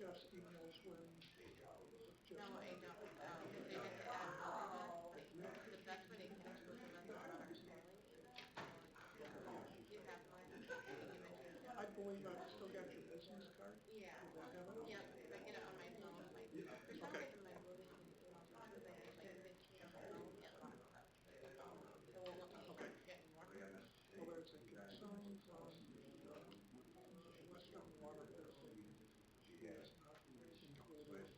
Jeff's emails when just No, I don't. They did but that's where they can expose the method of water spoiling. You have one. I think you mentioned. I believe I've still got your business card. Yeah. Would that have it? Yep, if I get it on my phone, for some Okay. reason my Bloomington emails are because I get like 15 on my phone. It won't let me Okay. get more. Well, there's a concerns on Western water bill is not included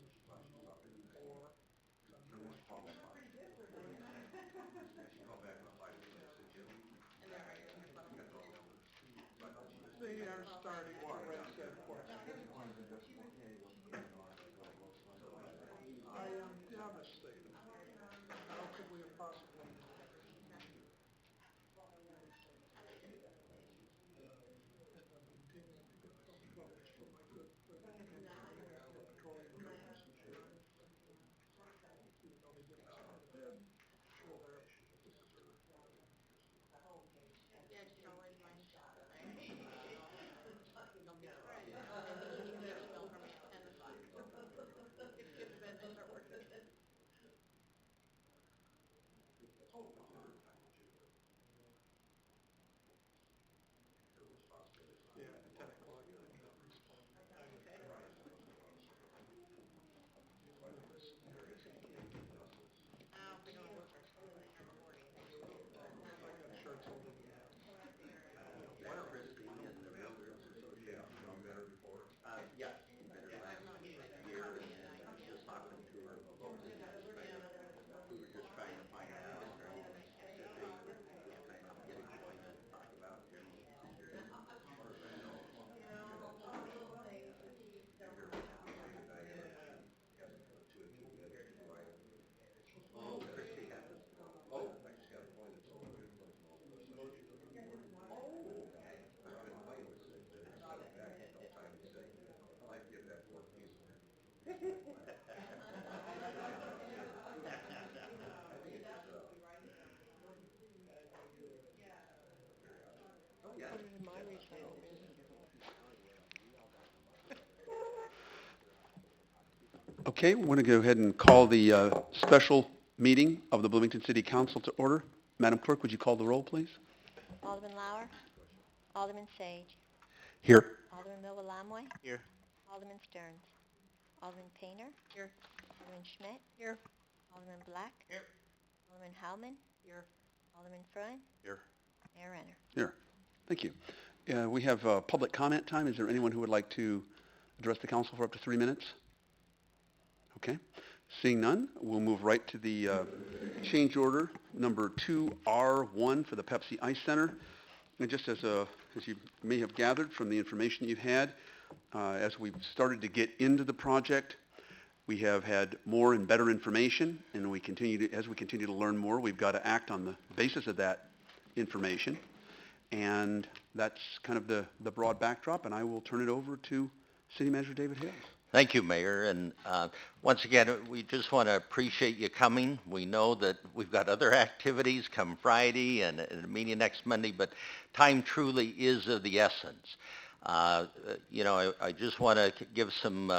or And they're already in your phone. they are starting to raise that question. I am devastated. How could we have possibly known? And I'm continuing to get phone calls from my good friend, the petroleum companies, even though they didn't submit a bid, well, this is their water line. Yeah, she's always my shop, right? Don't be surprised. Maybe you can get an email from me at 10 o'clock. Get to bed and I start working. Yeah, at 10 o'clock, I need to respond. Okay. Oh, if we don't lose our recording. I'm not sure it's holding me up. Yes, better last year, and then I was just talking to our local businessman, we were just trying to find out if they kind of get employment, talk about their needs. Oh, Christy has it. Oh, I just got appointed. Oh, okay. I've been playing with it, got it back a couple times, he said, I'd like to get that fourth piece in there. Oh, yeah. Put it in my referral, maybe. Okay, we want to go ahead and call the special meeting of the Bloomington City Council to order. Madam Clerk, would you call the roll, please? Alderman Lauer, Alderman Sage, Here. Alderman Miller-Lamway, Here. Alderman Stearns, Alderman Painter, Here. Alderman Schmidt, Here. Alderman Black, Here. Alderman Howman, Here. Alderman Freund, Here. Mayor Renner. Here. Thank you. We have public comment time. Is there anyone who would like to address the council for up to 3 minutes? Okay. Seeing none, we'll move right to the change order number 2R1 for the Pepsi Ice Center. And just as you may have gathered from the information you've had, as we've started to get into the project, we have had more and better information, and as we continue to learn more, we've got to act on the basis of that information. And that's kind of the broad backdrop, and I will turn it over to City Manager David Hales. Thank you, Mayor. And once again, we just want to appreciate you coming. We know that we've got other activities come Friday and a meeting next Monday, but time truly is of the essence. I just want to give some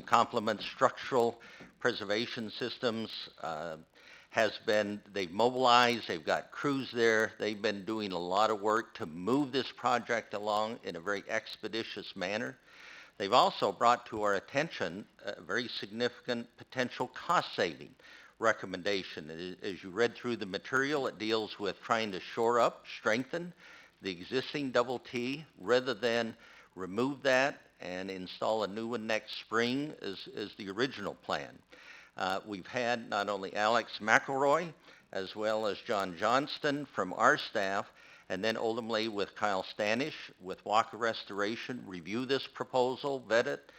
compliments. Structural preservation systems they've mobilized, they've got crews there, they've been doing a lot of work to move this project along in a very expeditious manner. They've also brought to our attention a very significant potential cost-saving recommendation. As you read through the material, it deals with trying to shore up, strengthen the existing double T rather than remove that and install a new one next spring as the original plan. We've had not only Alex McElroy as well as John Johnston from our staff, and then ultimately with Kyle Stanish with Walker Restoration, review this proposal, vet it,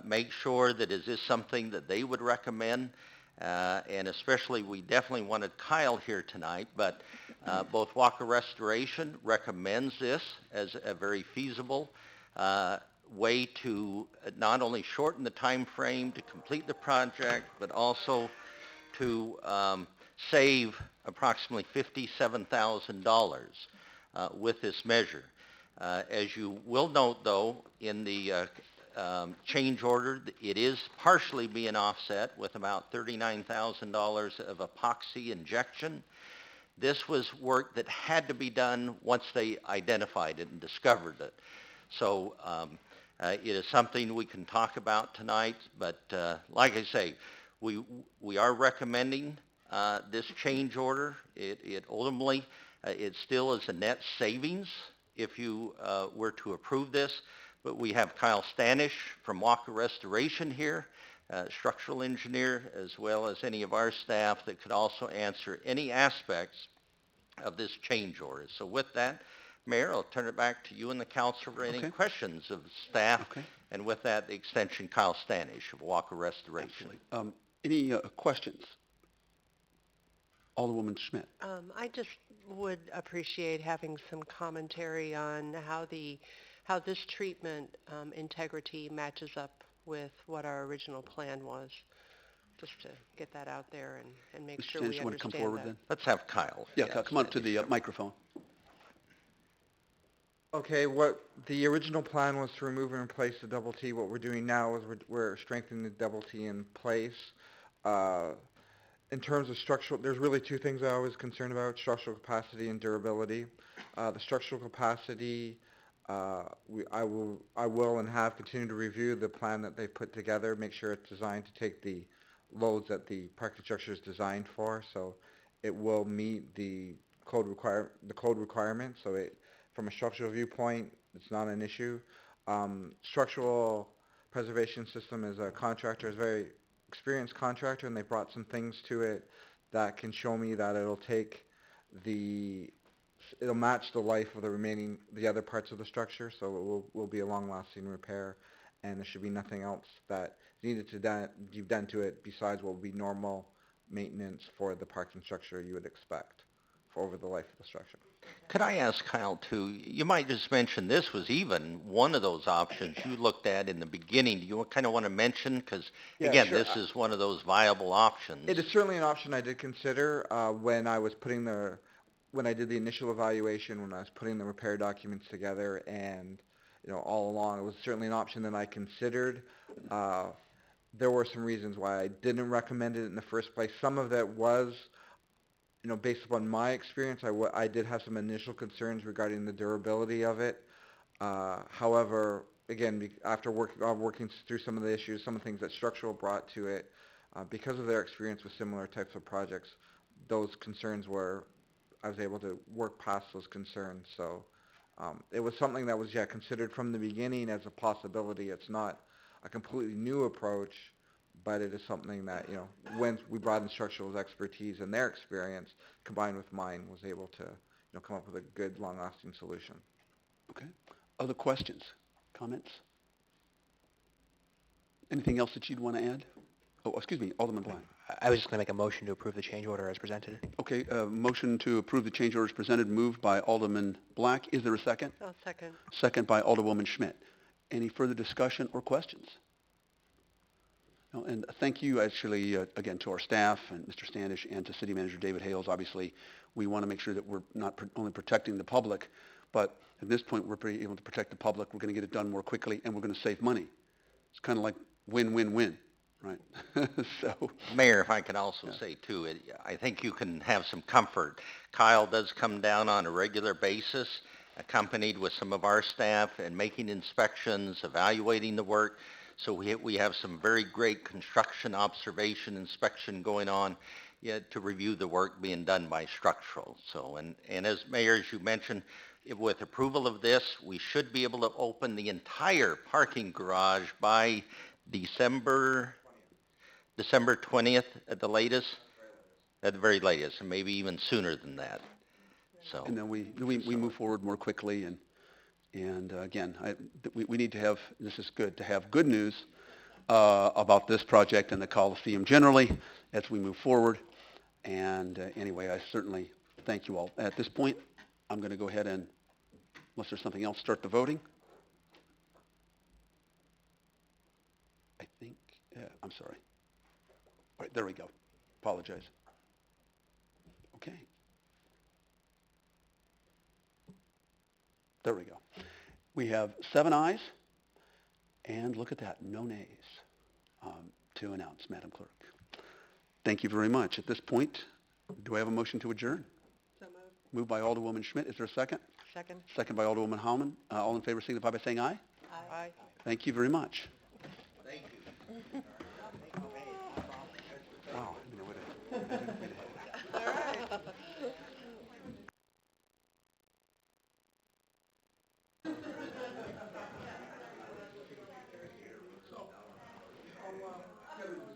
make sure that is this something that they would recommend, and especially we definitely wanted Kyle here tonight, but both Walker Restoration recommends this as a very feasible way to not only shorten the time frame to complete the project, but also to save approximately $57,000 with this measure. As you will note, though, in the change order. It is partially being offset with about $39,000 of epoxy injection. This was work that had to be done once they identified it and discovered it. So it is something we can talk about tonight, but like I say, we are recommending this change order. It ultimately, it still is a net savings if you were to approve this, but we have Kyle Stanish from Walker Restoration here, structural engineer, as well as any of our staff that could also answer any aspects of this change order. So with that, Mayor, I'll turn it back to you and the council for any Okay. questions of staff. Okay. And with that, the extension, Kyle Stanish of Walker Restoration. Absolutely. Any questions? Alderwoman Schmidt. I just would appreciate having some commentary on how this treatment integrity matches up with what our original plan was, just to get that out there and make Mr. sure Stanish, we you want to come understand forward that. then? Let's have Kyle. Yeah, Kyle, come up to the microphone. Okay, what the original plan was to remove and replace the double T. What we're doing now is we're strengthening the double T in place. In terms of structural, there's really two things I was concerned about: structural capacity and durability. The structural capacity, I will and have continued to review the plan that they put together, make sure it's designed to take the loads that the parking structure is designed for. So it will meet the code requirements. So from a structural viewpoint, it's not an issue. Structural preservation system is a contractor, is a very experienced contractor, and they brought some things to it that can show me that it'll match the life of the other parts of the structure, so it will be a long-lasting repair, and there should be nothing else that needed to be done to it besides what would be normal maintenance for the parking structure you would expect for over the life of the structure. Could I ask Kyle too, you might just mention this was even one of those options you looked at in the beginning. Do you kind of want to mention? Because Yeah, again, sure. this is one of those viable options. It is certainly an option I did consider when I did the initial evaluation, when I was putting the repair documents together, and all along it was certainly an option that I considered. There were some reasons why I didn't recommend it in the first place. Some of that was, based upon my experience, I did have some initial concerns regarding the durability of it. However, again, after working through some of the issues, some of the things that structural brought to it, because of their experience with similar types of projects, I was able to work past those concerns. So it was something that was, considered from the beginning as a possibility. It's not a completely new approach, but it is something that, when we brought in structural expertise and their experience combined with mine, was able to, come up with a good, long-lasting solution. Okay. Other questions, comments? Anything else that you'd want to add? Oh, excuse me, Alderman Black. I was just going to make a motion to approve the change order as presented. Okay, motion to approve the change orders presented, moved by Alderman Black. Is there a second? Oh, second. Second by Alderwoman Schmidt. Any further discussion or questions? No, and thank you, actually, again, to our staff and Mr. Standish and to City Manager David Hales. Obviously, we want to make sure that we're not only protecting the public, but at this point, we're able to protect the public. We're going to get it done more quickly, and we're going to save money. It's kind of like win-win-win, right? So, Mayor, if I could also say too, I think you can have some comfort. Kyle does come down on a regular basis, accompanied with some of our staff, and making inspections, evaluating the work. So we have some very great construction observation inspection going on to review the work being done by structural. So, and as Mayor, as you mentioned, with approval of this, we should be able to open the entire parking garage by December 20th at the latest, at the very latest, and maybe even sooner than that. So. and then we move forward more quickly, and again, we need to have, this is good, to have good news about this project and the Coliseum generally as we move forward. And anyway, I certainly thank you all. At this point, I'm going to go ahead and, unless there's something else, start the voting. I think, I'm sorry. All right, there we go. Apologize. Okay. There we go. We have 7 ayes, And look at that, no nays to announce, Madam Clerk. Thank you very much. At this point, do I have a motion to adjourn? So moved. Moved by Alderwoman Schmidt. Is there a second? Second? Second by Alderwoman Howman. All in favor signify by saying aye. Aye. Thank you very much. Thank you. Wow, I didn't know what So, I'll, get